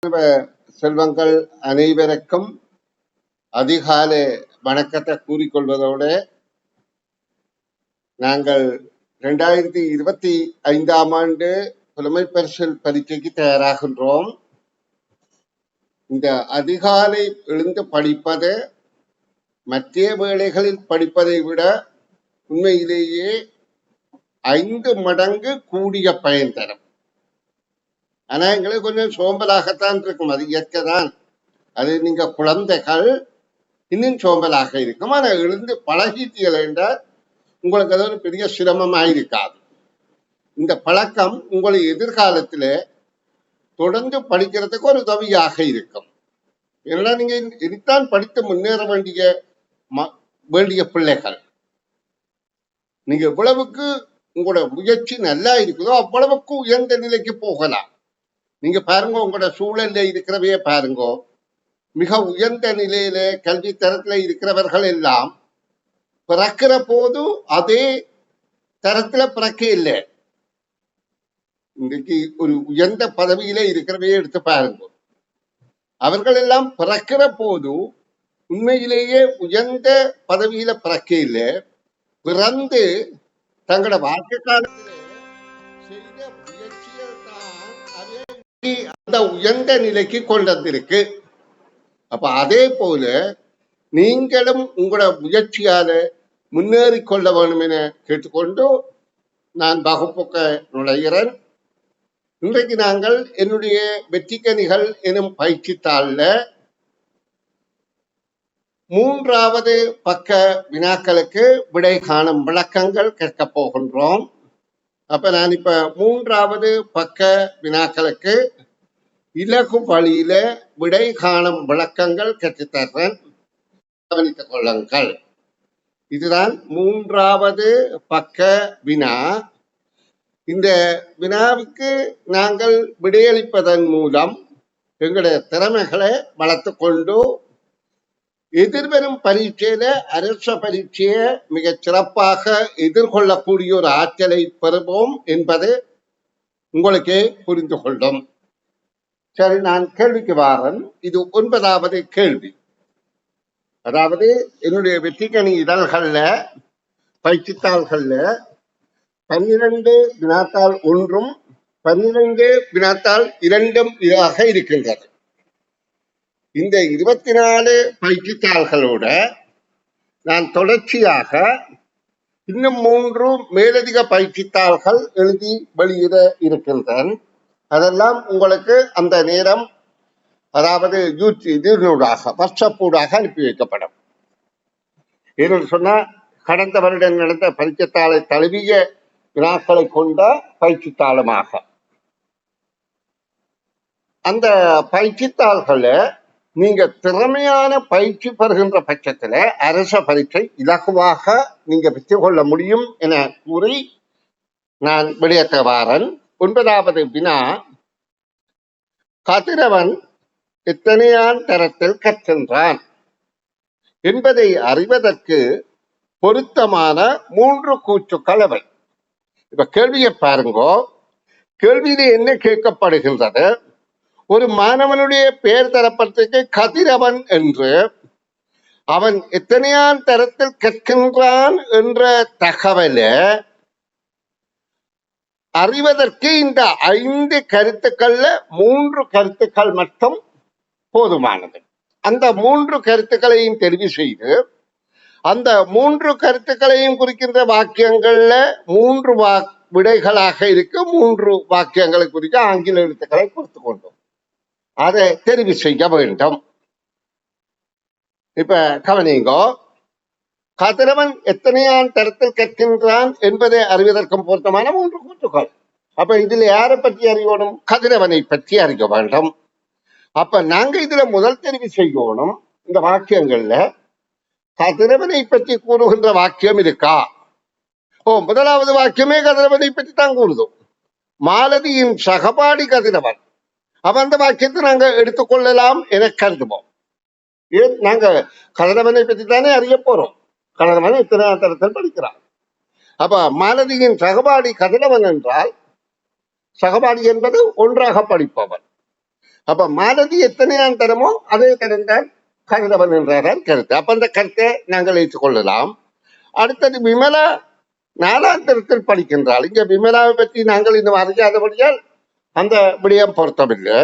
செல்வங்கள் அனைவருக்கும் அதிகாலை வணக்கத்தை கூறிக்கொள்வதோடு நாங்கள் 2025 ஆண்டு புலமை பரிசில் பரீட்சைக்கு தயாராகின்றோம். இந்த அதிகாலை எழுந்து படிப்பது மற்ற வேளைகளில் படிப்பதை விட உண்மையிலேயே 5 மடங்கு கூடிய பயன் தரும். ஆனா எங்களுக்கு கொஞ்சம் சோம்பலாகத்தான் இருக்கும், அது இயற்கைதான். அது நீங்க குழந்தைகள் இன்னும் சோம்பலாக இருக்கும். ஆனா எழுந்து பழகிட்டீர்கள் என்றால் உங்களுக்கு அது ஒரு பெரிய சிரமமாயிருக்காது. இந்த பழக்கம் உங்களை எதிர்காலத்துல தொடர்ந்து படிக்கிறதுக்கு ஒரு உதவியாக இருக்கும். ஏன்னா நீங்க இதைத்தான் படித்து முன்னேற வேண்டிய பிள்ளைகள். நீங்க எவ்வளவுக்கு உங்களோட முயற்சி நல்லா இருக்குதோ அவ்வளவுக்கு உயர்ந்த நிலைக்கு போகலாம். நீங்க பாருங்க, உங்களோட சூழல்ல இருக்கிறவைய பாருங்க, மிக உயர்ந்த நிலையில கல்வி தரத்துல இருக்கிறவர்கள் எல்லாம் பிறக்கிற போது அதே தரத்துல பிறக்க இல்லை. இன்றைக்கு ஒரு உயர்ந்த பதவியில இருக்கிறவையே எடுத்து பாருங்க, அவர்கள் எல்லாம் பிறக்கிற போது உண்மையிலேயே உயர்ந்த பதவியில பிறக்க இல்லை. பிறந்து தங்களோட வாழ்க்கை காலத்துல செய்த முயற்சிகள் தான் அந்த உயர்ந்த நிலைக்கு கொண்டு வந்திருக்கு. அப்ப அதே போல நீங்களும் உங்களோட முயற்சியால முன்னேறி கொள்ள வேண்டும் என கேட்டுக்கொண்டு நான் வகுப்புக்கு நுழைகிறேன். இன்றைக்கு நாங்கள் என்னுடைய வெற்றிக்கனிகள் எனும் பயிற்சித்தாள்ல 3வது பக்க வினாக்களுக்கு விடை காணும் விளக்கங்கள் கேட்கப் போகின்றோம். அப்ப நான் இப்ப 3வது பக்க வினாக்களுக்கு இலகு வழியில விடை காணும் விளக்கங்கள் கற்றுத்தர்றேன், கவனித்துக் கொள்ளுங்கள். இதுதான் 3வது பக்க வினா. இந்த வினாவுக்கு நாங்கள் விடையளிப்பதன் மூலம் எங்களுடைய திறமைகளை வளர்த்து கொண்டு எதிர்வரும் பரீட்சையில அரச பரீட்சையை மிக சிறப்பாக எதிர்கொள்ளக்கூடிய ஒரு ஆற்றலை பெறுவோம் என்பது உங்களுக்கே புரிந்து கொள்ளும். சரி, நான் கேள்விக்கு வாரன். இது 9வது கேள்வி. அதாவது என்னுடைய வெற்றிக்கணி இதழ்கள்ல பயிற்சித்தாள்கள்ல 12 வினாத்தாள் 1ம் 12 வினாத்தாள் 2ம் இதாக இருக்கின்றது. இந்த 24 பயிற்சித்தாள்களோட நான் தொடர்ச்சியாக இன்னும் 3 மேலதிக பயிற்சித்தாள்கள் எழுதி வெளியிட இருக்கின்றேன். அதெல்லாம் உங்களுக்கு அந்த நேரம், அதாவது யூடியூடாக வாட்ஸ்அப்பூடாக அனுப்பி வைக்கப்படும். ஏன்னு சொன்னா கடந்த வருடம் நடந்த பயிற்சித்தாளை தழுவிய வினாக்களை கொண்ட பயிற்சித்தாளமாக அந்த பயிற்சித்தாள்களை நீங்க திறமையான பயிற்சி பெறுகின்ற பட்சத்துல அரச பரீட்சை இலகுவாக நீங்க வெற்றி கொள்ள முடியும் என கூறி நான் வெளியேற்ற வாரன். 9வது வினா, கதிரவன் எத்தனையாம் தரத்தில் கற்கின்றான் என்பதை அறிவதற்கு பொருத்தமான 3 கூற்றுக்கள் அவை. இப்ப கேள்வியை பாருங்கோ. கேள்வியில என்ன கேட்கப்படுகின்றது? ஒரு மாணவனுடைய பெயர் தரப்பட்டிருக்கு கதிரவன் என்று. அவன் எத்தனையாம் தரத்தில் கற்கின்றான் என்ற தகவலை அறிவதற்கு இந்த 5 கருத்துக்கள்ல 3 கருத்துக்கள் மட்டும் போதுமானது. அந்த 3 கருத்துக்களையும் தெரிவு செய்து அந்த 3 கருத்துக்களையும் குறிக்கின்ற வாக்கியங்கள்ல 3 விடைகளாக இருக்கு. 3 வாக்கியங்களை குறிக்க ஆங்கில எழுத்துக்களை குறித்து கொண்டோம். அதை தெரிவு செய்ய வேண்டும். இப்ப கவனிங்கோ. கதிரவன் எத்தனையாம் தரத்தில் கற்கின்றான் என்பதை அறிவதற்கும் பொருத்தமான 3 கூற்றுக்கள். அப்ப இதுல யாரை பற்றி அறியணும்? கதிரவனை பற்றி அறிய வேண்டும். அப்ப நாங்க இதுல முதல் தெரிவு செய்யணும். இந்த வாக்கியங்கள்ல கதிரவனை பற்றி கூறுகின்ற வாக்கியம் இருக்கா? முதலாவது வாக்கியமே கதிரவனை பற்றி தான் கூறுது. மாலதியின் சகபாடி கதிரவன். அப்ப அந்த வாக்கியத்தை நாங்க எடுத்துக்கொள்ளலாம் என கருதுவோம். ஏன்? நாங்க கதிரவனை பற்றி தானே அறிய போறோம். கதிரவன் இத்தனை தரத்தில் படிக்கிறான். அப்ப மாலதியின் சகபாடி கதிரவன் என்றால் சகபாடி என்பது ஒன்றாக படிப்பவன். அப்ப மாலதி எத்தனையாம் தரமோ அதே தரம் தான் கதிரவன் என்றார் கருத்து. அப்ப அந்த கருத்தை நாங்கள் ஏற்றுக்கொள்ளலாம். அடுத்தது விமலா 4ஆம் தரத்தில் படிக்கின்றாள். இங்க விமலாவை பற்றி நாங்கள் இன்னும் அறியாதபடியால் அந்த விடயம் பொருத்தமில்லை.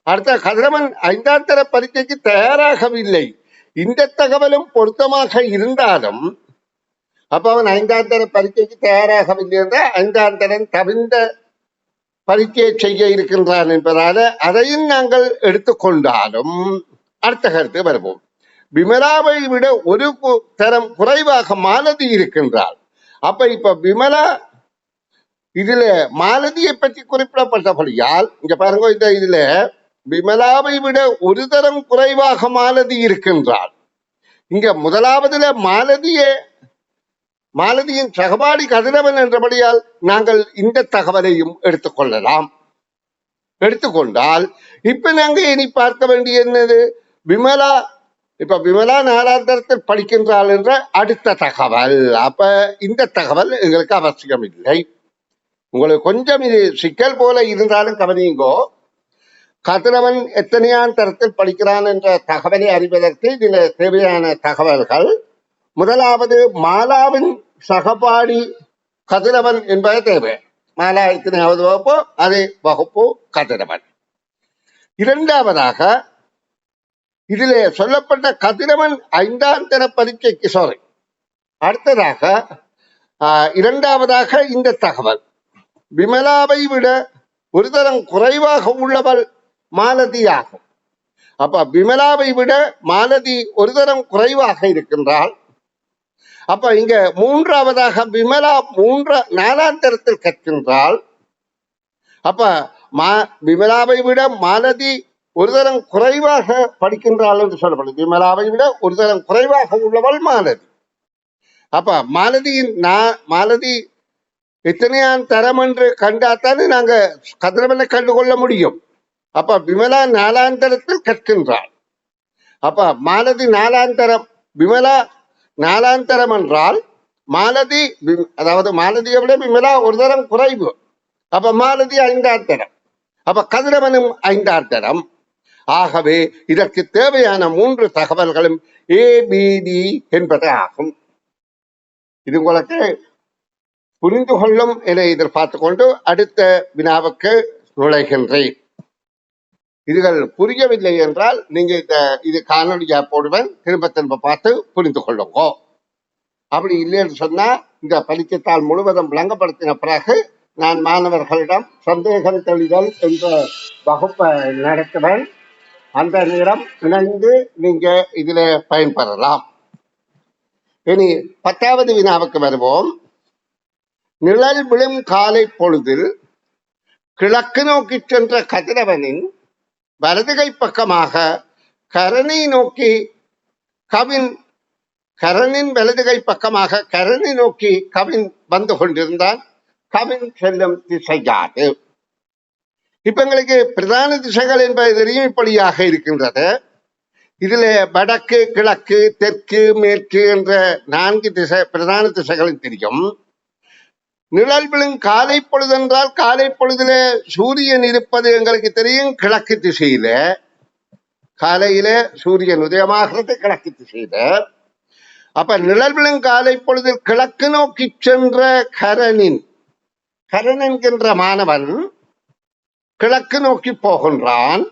அடுத்த கதிரவன் 5ஆம் தர பரீட்சைக்கு தயாராகவில்லை. இந்த தகவலும் பொருத்தமாக இருந்தாலும் அப்ப அவன் 5ஆம் தர பரீட்சைக்கு தயாராகவில்லை என்ற 5ஆம் தரம் தவிர்ந்த பரீட்சையை செய்ய இருக்கின்றான் என்பதால அதையும் நாங்கள் எடுத்துக்கொண்டாலும் அடுத்த கருத்து வருவோம். விமலாவை விட ஒரு தரம் குறைவாக மாலதி இருக்கின்றாள். அப்ப இப்ப விமலா இதுல மாலதியை பற்றி குறிப்பிடப்பட்டபடியால் இங்க பாருங்க, இந்த இதுல விமலாவை விட ஒரு தரம் குறைவாக மாலதி இருக்கின்றாள். இங்க முதலாவதுல மாலதியின் சகபாடி கதிரவன் என்றபடியால் நாங்கள் இந்த தகவலையும் எடுத்துக்கொண்டால் இப்ப நாங்க இனி பார்க்க வேண்டிய என்னது, விமலா 4ஆம் தரத்தில் படிக்கின்றாள் என்ற அடுத்த தகவல். அப்ப இந்த தகவல் எங்களுக்கு அவசியம் இல்லை. உங்களுக்கு கொஞ்சம் இது சிக்கல் போல இருந்தாலும் கவனிங்கோ. கதிரவன் எத்தனையாம் தரத்தில் படிக்கிறான் என்ற தகவலை அறிவதற்கு இதுல தேவையான தகவல்கள், முதலாவது மாலாவின் சகபாடி கதிரவன் என்பது தேவை. மாலா எத்தனையாவது வகுப்போ அதே வகுப்பு கதிரவன். இரண்டாவதாக இதிலே சொல்லப்பட்ட கதிரவன் 5ஆம் தர பரீட்சைக்கு அடுத்ததாக இரண்டாவதாக இந்த தகவல் விமலாவை விட ஒரு தரம் குறைவாக உள்ளவள் மாலதி ஆகும். அப்ப விமலாவை விட மாலதி ஒரு தரம் குறைவாக இருக்கின்றாள். அப்ப இங்க மூன்றாவதாக விமலா 4ஆம் தரத்தில் கற்கின்றாள். அப்ப விமலாவை விட மாலதி ஒரு தரம் குறைவாக படிக்கின்றாள் என்று சொல்லப்படுது. விமலாவை விட ஒரு தரம் குறைவாக உள்ளவள் மாலதி. அப்ப மாலதி எத்தனையாம் தரம் என்று கண்டாத்தானே நாங்க கதிரவனை கண்டுகொள்ள முடியும். அப்ப விமலா 4ஆம் தரத்தில் கற்கின்றாள். அப்ப மாலதி 4ஆம் தரம், விமலா 4ஆம் தரம் என்றால் மாலதி, அதாவது மாலதியை விட விமலா ஒரு தரம் குறைவு. அப்ப மாலதி 5ஆம் தரம், அப்ப கதிரவனும் 5ஆம் தரம். ஆகவே இதற்கு தேவையான 3 தகவல்களும் ABD என்பது ஆகும். இது உங்களுக்கு புரிந்து கொள்ளும் என எதிர்பார்த்து கொண்டு அடுத்த வினாவுக்கு நுழைகின்றேன். இதுகள் புரியவில்லை என்றால் நீங்க இது காணொலியா போடுவேன், திரும்ப பார்த்து புரிந்து கொள்ளுங்க. அப்படி இல்லைன்னு சொன்னா இந்த பரீட்சைத்தாள் முழுவதும் விளங்கப்படுத்தின பிறகு நான் மாணவர்களிடம் சந்தேகம் தெளிதல் என்ற வகுப்பை நடத்துவேன். அந்த நேரம் இணைந்து நீங்க இதுல பயன்பெறலாம். இனி 10வது வினாவுக்கு வருவோம். நிழல் விழும் காலை பொழுதில் கிழக்கு நோக்கி சென்ற கதிரவனின் வலதுகை பக்கமாக கரணின் வலதுகை பக்கமாக கரணி நோக்கி கவின் வந்து கொண்டிருந்தான். கவின் செல்லும் திசையாது. இப்ப எங்களுக்கு பிரதான திசைகள் என்பது தெரியும், இப்படியாக இருக்கின்றது. இதுல வடக்கு, கிழக்கு, தெற்கு, மேற்கு என்ற 4 பிரதான திசைகளும் தெரியும். நிழல் விழும் காலை பொழுது என்றால் காலை பொழுதுல சூரியன் இருப்பது எங்களுக்கு தெரியும் கிழக்கு திசையில. காலையில சூரியன் உதயமாகிறது கிழக்கு திசையில. அப்ப நிழல் விழும் காலை பொழுதில் கிழக்கு நோக்கி சென்ற கரண் என்கின்ற மாணவன் கிழக்கு நோக்கி போகின்றான்.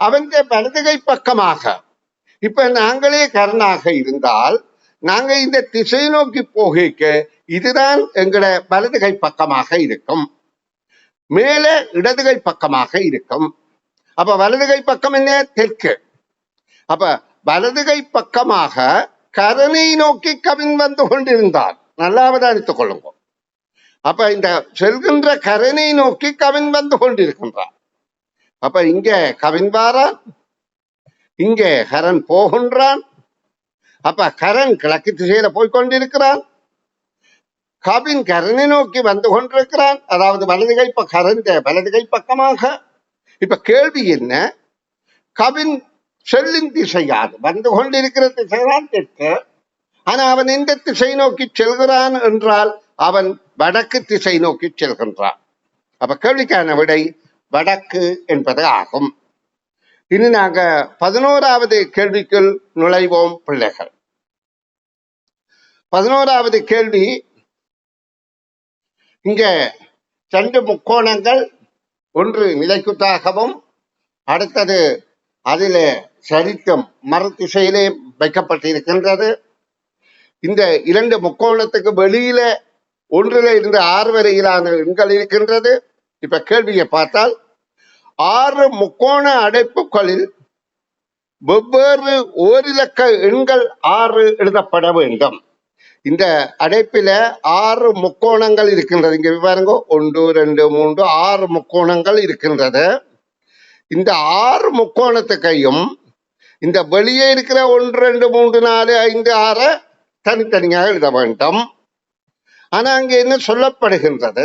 அவன் வலதுகை பக்கமாக, இப்ப நாங்களே கரணாக இருந்தால் நாங்க இந்த திசை நோக்கி போகிக்க இதுதான் எங்கட வலதுகை பக்கமாக இருக்கும், மேலே இடதுகை பக்கமாக இருக்கும். அப்ப வலதுகை பக்கம் என்ன? தெற்கு. அப்ப வலதுகை பக்கமாக கரணை நோக்கி கவின் வந்து கொண்டிருந்தார். நல்லா அவதானித்துக் கொள்ளுங்க. அப்ப இந்த செல்கின்ற கரணை நோக்கி கவின் வந்து கொண்டிருக்கின்றார். அப்ப இங்க கவின் வாரான், இங்க கரண் போகின்றான். அப்ப கரண் கிழக்கு திசையில போய்கொண்டிருக்கிறான், கவின் கரணை நோக்கி வந்து கொண்டிருக்கிறான். அதாவது வலதுகை வலதுகை பக்கமாக. இப்ப கேள்வி என்ன? கவின் செல்லின் திசையாது, வந்து கொண்டிருக்கிற திசைதான் தெற்கு. ஆனா அவன் எந்த திசை நோக்கி செல்கிறான் என்றால் அவன் வடக்கு திசை நோக்கி செல்கின்றான். அப்ப கேள்விக்கான விடை வடக்கு என்பது ஆகும். இனி நாங்க 11வது கேள்விக்குள் நுழைவோம் பிள்ளைகள். 11வது கேள்வி, இங்க 2 முக்கோணங்கள், ஒன்று நிலைக்குத்தாகவும் அடுத்தது அதிலே சரித்தம் மறுதிசையிலே வைக்கப்பட்டிருக்கின்றது. இந்த 2 முக்கோணத்துக்கு வெளியில 1ல இருந்து 6 வரையிலான எண்கள் இருக்கின்றது. இப்ப கேள்வியை பார்த்தால் 6 முக்கோண அடைப்புகளில் வெவ்வேறு ஓரிலக்க எண்கள் 6 எழுதப்பட வேண்டும். இந்த அடைப்பில 6 முக்கோணங்கள் இருக்கின்றது. இங்க பாருங்க, 1 2 3 6 முக்கோணங்கள் இருக்கின்றது. இந்த 6 முக்கோணத்துக்கையும் இந்த வெளியே இருக்கிற 1 2 3 4 5 6 தனித்தனியாக எழுத வேண்டும். ஆனா அங்க என்ன சொல்லப்படுகின்றது,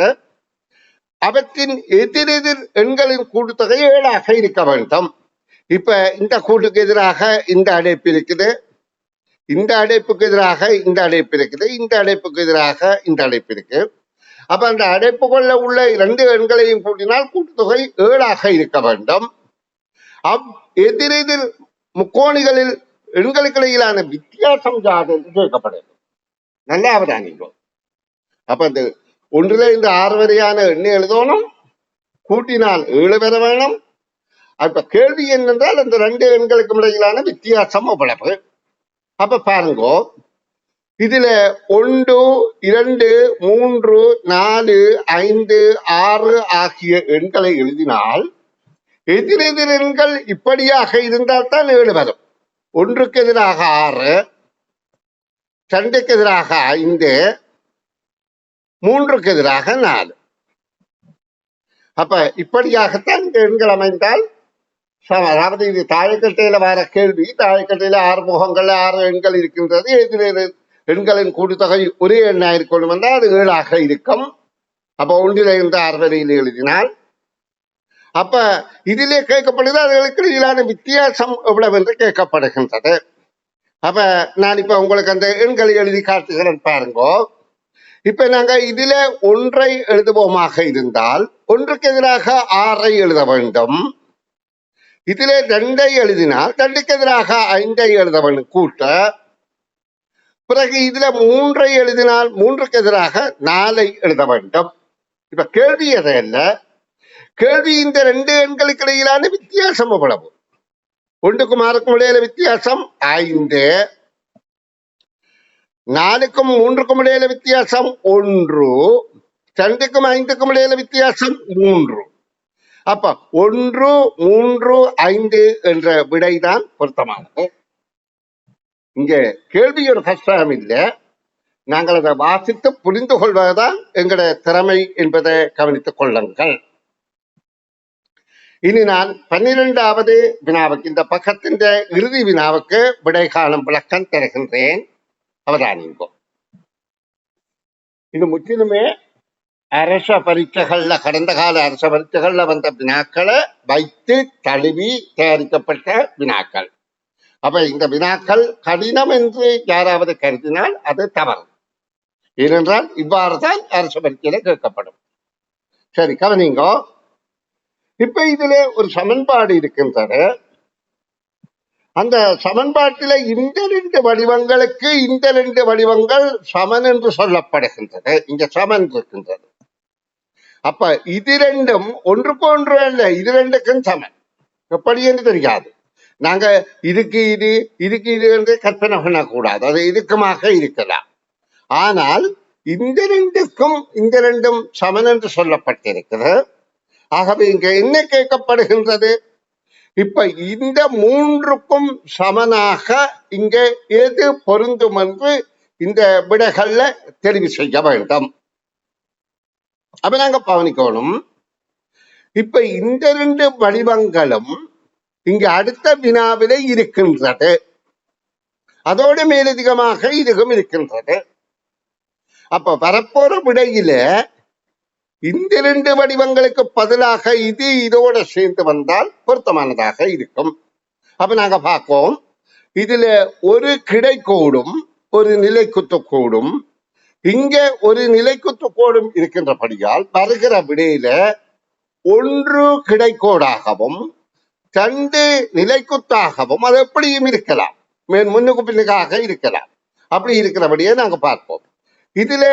அவற்றின் எதிரெதிர் எண்களின் கூட்டுத்தொகை 7ஆக இருக்க வேண்டும். இப்ப இந்த கூட்டுக்கு எதிராக இந்த அடைப்பு இருக்குது, இந்த அடைப்புக்கு எதிராக இந்த அடைப்பு இருக்குது, இந்த அடைப்புக்கு எதிராக இந்த அடைப்பு இருக்கு. அப்ப அந்த அடைப்புக்குள்ள உள்ள 2 எண்களையும் கூட்டினால் கூட்டுத்தொகை 7ஆக இருக்க வேண்டும். எதிரெதிர் முக்கோணிகளில் எண்களுக்கு இடையிலான வித்தியாசம் யாது என்று கேட்கப்படுது. நல்லா அவதானிக்கும். அப்ப இந்த 1ல இருந்து 6 வரையான எண்ணை எழுதணும், கூட்டினால் 7 பெற வேணும். அப்ப கேள்வி என்னென்றால் அந்த 2 எண்களுக்கு இடையிலான வித்தியாசம் அவ்வளவு. அப்ப பாருங்க, இதுல 1 2 3 4 5 6 ஆகிய எண்களை எழுதினால் எதிரெதிர் எண்கள் இப்படியாக இருந்தால் தான் 7 வரும். 1க்கு எதிராக 6, 2க்கு எதிராக 5, 3க்கு எதிராக 4. அப்ப இப்படியாகத்தான் இந்த எண்கள் அமைந்தால், அதாவது இது தாயக்கட்டையில வர கேள்வி. தாயக்கட்டையில 6 முகங்கள்ல 6 எண்கள் இருக்கின்றது. எதிரெதிர் எண்களின் கூட்டுத்தொகை ஒரே எண்ணா இருக்கணும் என்றால் அது 7ஆக இருக்கும். அப்ப 1ல இருந்து 6 வரையில் எழுதினால், அப்ப இதிலே கேட்கப்படுது அதுகளுக்கு இடையிலான வித்தியாசம் எவ்வளவு என்று கேட்கப்படுகின்றது. அப்ப நான் இப்ப உங்களுக்கு அந்த எண்களை எழுதி காட்டுகிறேன் பாருங்க. இப்ப நாங்க இதுல 1ஐ எழுதுவோமாக இருந்தால் 1க்கு எதிராக 6ஐ எழுத வேண்டும். இதுல 2ஐ எழுதினால் 2க்கு எதிராக 5ஐ எழுத வேண்டும் கூட்ட. பிறகு இதுல 3ஐ எழுதினால் 3க்கு எதிராக 4ஐ எழுத வேண்டும். இப்ப கேள்வி எதையல்ல, கேள்வி இந்த 2 எண்களுக்கு இடையிலான வித்தியாசம் எவ்வளவு. 1க்கும் 6க்கும் இடையில வித்தியாசம் 5, 4க்கும் 3க்கும் இடையில வித்தியாசம் 1, 2க்கும் 5க்கும் இடையில வித்தியாசம் 3. அப்ப 1 3 5 என்ற விடைதான் பொருத்தமானது. இங்க கேள்வி ஒரு கஷ்டம் இல்லை, நாங்கள் அதை வாசித்து புரிந்து கொள்வதுதான் எங்களுடைய திறமை என்பதை கவனித்துக் கொள்ளுங்கள். இனி நான் 12வது வினாவுக்கு, இந்த பக்கத்தின் இறுதி வினாவுக்கு விடை காணும் விளக்கம் தருகின்றேன். அவதானிங்கோ. இது முற்றிலுமே அரச பரீட்சைகள்ல, கடந்த கால அரச பரீட்சைகள்ல வந்த வினாக்களை வைத்து தழுவி தயாரிக்கப்பட்ட வினாக்கள். அப்ப இந்த வினாக்கள் கடினம் என்று யாராவது கருதினால் அது தவறு. ஏனென்றால் இவ்வாறு தான் அரச பரீட்சையில கேட்கப்படும். சரி, கவனிங்கோ. இப்ப இதுல ஒரு சமன்பாடு இருக்கின்றது. அந்த சமன்பாட்டில இந்த 2 வடிவங்களுக்கு இந்த 2 வடிவங்கள் சமன் என்று சொல்லப்படுகின்றது. இங்க சமன் இருக்கின்றது. அப்ப இது 2ம் ஒன்றுக்கு ஒன்று அல்ல, இது 2க்கும் சமன். எப்படி என்று தெரியாது. நாங்க இதுக்கு இது இதுக்கு இது என்று கற்பனை பண்ணக்கூடாது, அது இதுக்குமாக இருக்கலாம். ஆனால் இந்த 2க்கும் இந்த 2ம் சமன் என்று சொல்லப்பட்டிருக்கிறது. ஆகவே இங்க என்ன கேட்கப்படுகின்றது, இப்ப இந்த 3க்கும் சமனாக இங்க எது பொருந்தும் என்று இந்த விடைகள்ல தெரிவு செய்ய வேண்டும். அப்ப நாங்க கவனிக்கணும். இப்ப இந்த 2 வடிவங்களும் இங்க அடுத்த வினாவிலே இருக்கின்றது. அதோடு மேலதிகமாக இதுவும் இருக்கின்றது. அப்ப வரப்போற விடையில இந்த 2 வடிவங்களுக்கு பதிலாக இது இதோட சேர்ந்து வந்தால் பொருத்தமானதாக இருக்கும். அப்ப நாங்க பார்ப்போம். இதுல ஒரு கிடைக்கோடும் ஒரு நிலைக்குத்து கோடும், இங்க ஒரு நிலைக்குத்து கோடும் இருக்கின்றபடியால் வருகிற விடையில ஒன்று கிடைக்கோடாகவும் ரெண்டு நிலைக்குத்தாகவும் அது எப்படியும் இருக்கலாம், முன்னுக்கு பின்னுக்காக இருக்கலாம். அப்படி இருக்கிறபடியே நாங்க பார்ப்போம். இதுல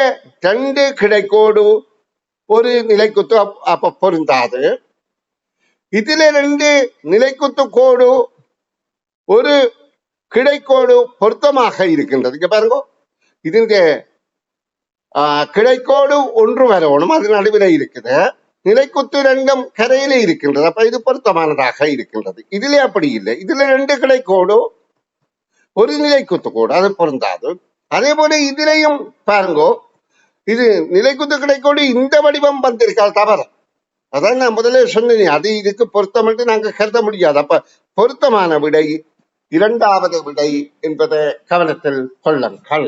ரெண்டு கிடைக்கோடு ஒரு நிலைக்குத்து அப்ப பொருந்தாது. இதுல ரெண்டு நிலைக்குத்து கோடு ஒரு கிடைக்கோடு பொருத்தமாக இருக்கின்றது. இங்க பாருங்க, இதுங்க கிடைக்கோடு ஒன்று வரணும், அது நடுவில் இருக்குது. நிலைக்குத்து ரெண்டும் கரையில இருக்கின்றது, அப்ப இது பொருத்தமானதாக இருக்கின்றது. இதுல அப்படி இல்லை. இதுல ரெண்டு கிடைக்கோடு ஒரு நிலைக்குத்து கோடு, அது பொருந்தாது. அதே போல இதுலயும் பாருங்க, இது நிலைக்குத்து கிடைக்கோடு இந்த வடிவம் வந்திருக்காது, தவறு. அதான் நான் முதல்ல சொன்னேன், அது இதுக்கு பொருத்தம் என்று நாங்க கருத முடியாது. அப்ப பொருத்தமான விடை இரண்டாவது விடை என்பதை கவனத்தில் கொள்ளுங்கள்.